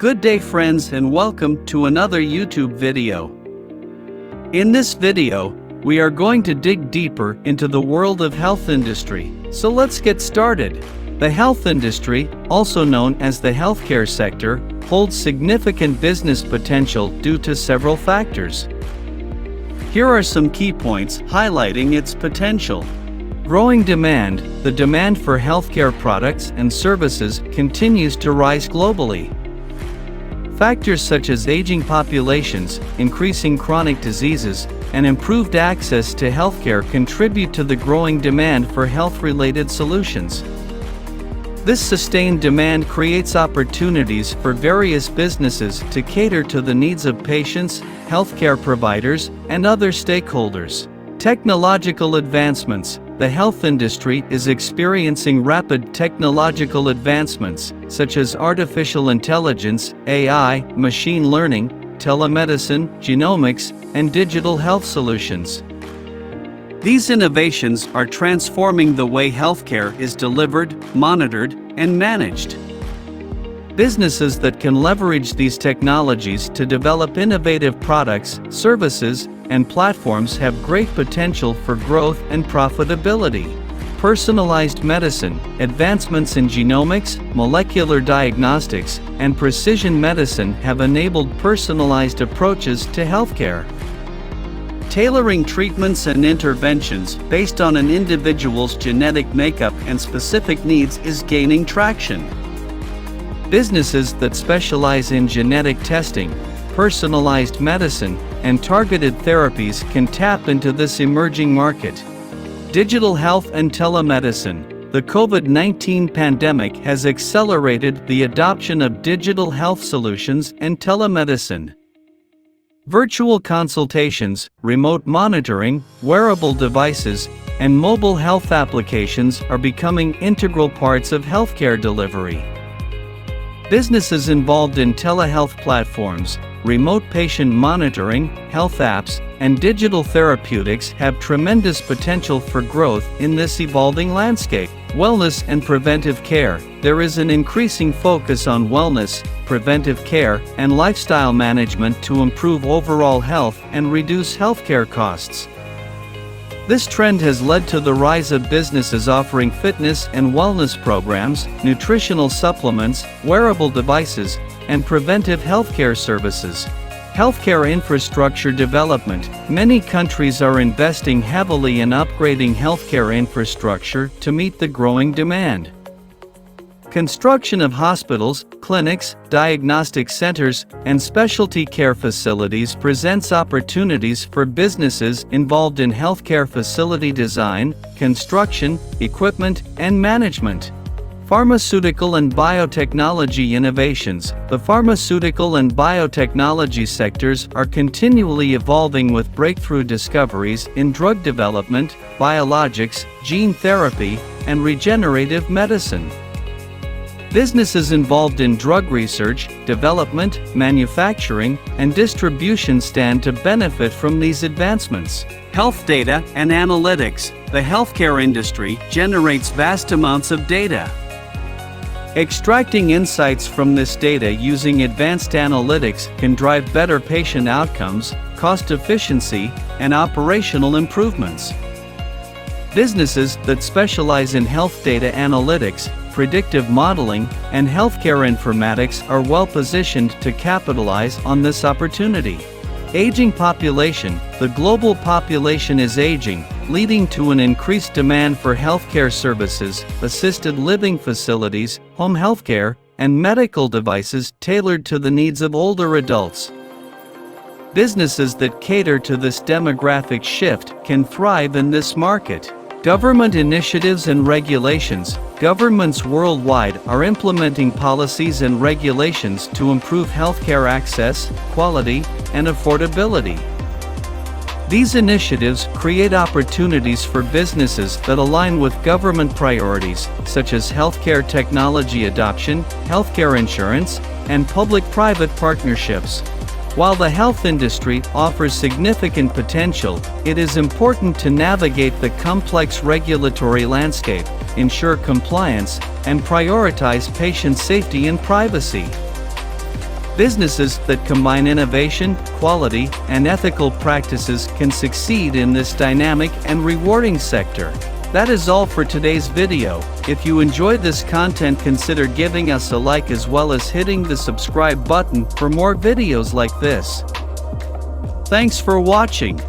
Good day friends and welcome to another YouTube video. In this video, we are going to dig deeper into the world of health industry. So let's get started. The health industry, also known as the healthcare sector, holds significant business potential due to several factors. Here are some key points highlighting its potential. Growing demand. The demand for healthcare products and services continues to rise globally. Factors such as aging populations, increasing chronic diseases, and improved access to healthcare contribute to the growing demand for health-related solutions. This sustained demand creates opportunities for various businesses to cater to the needs of patients, healthcare providers, and other stakeholders. Technological advancements. The health industry is experiencing rapid technological advancements, such as artificial intelligence, AI, machine learning, telemedicine, genomics, and digital health solutions. These innovations are transforming the way healthcare is delivered, monitored, and managed. Businesses that can leverage these technologies to develop innovative products, services, and platforms have great potential for growth and profitability. Personalized medicine. Advancements in genomics, molecular diagnostics, and precision medicine have enabled personalized approaches to healthcare. Tailoring treatments and interventions based on an individual's genetic makeup and specific needs is gaining traction. Businesses that specialize in genetic testing, personalized medicine, and targeted therapies can tap into this emerging market. Digital health and telemedicine. The COVID-19 pandemic has accelerated the adoption of digital health solutions and telemedicine. Virtual consultations, remote monitoring, wearable devices, and mobile health applications are becoming integral parts of healthcare delivery. Businesses involved in telehealth platforms, remote patient monitoring, health apps, and digital therapeutics have tremendous potential for growth in this evolving landscape. Wellness and preventive care. There is an increasing focus on wellness, preventive care, and lifestyle management to improve overall health and reduce healthcare costs. This trend has led to the rise of businesses offering fitness and wellness programs, nutritional supplements, wearable devices, and preventive healthcare services. Healthcare infrastructure development. Many countries are investing heavily in upgrading healthcare infrastructure to meet the growing demand. Construction of hospitals, clinics, diagnostic centers, and specialty care facilities presents opportunities for businesses involved in healthcare facility design, construction, equipment, and management. Pharmaceutical and biotechnology innovations. The pharmaceutical and biotechnology sectors are continually evolving with breakthrough discoveries in drug development, biologics, gene therapy, and regenerative medicine. Businesses involved in drug research, development, manufacturing, and distribution stand to benefit from these advancements. Health data and analytics. The healthcare industry generates vast amounts of data. Extracting insights from this data using advanced analytics can drive better patient outcomes, cost efficiency, and operational improvements. Businesses that specialize in health data analytics, predictive modeling, and healthcare informatics are well positioned to capitalize on this opportunity. Aging population. The global population is aging, leading to an increased demand for healthcare services, assisted living facilities, home healthcare, and medical devices tailored to the needs of older adults. Businesses that cater to this demographic shift can thrive in this market. Government initiatives and regulations. Governments worldwide are implementing policies and regulations to improve healthcare access, quality, and affordability. These initiatives create opportunities for businesses that align with government priorities, such as healthcare technology adoption, healthcare insurance, and public-private partnerships. While the health industry offers significant potential, it is important to navigate the complex regulatory landscape, ensure compliance, and prioritize patient safety and privacy. Businesses that combine innovation, quality, and ethical practices can succeed in this dynamic and rewarding sector. That is all for today's video. If you enjoyed this content, consider giving us a like as well as hitting the subscribe button for more videos like this. Thanks for watching.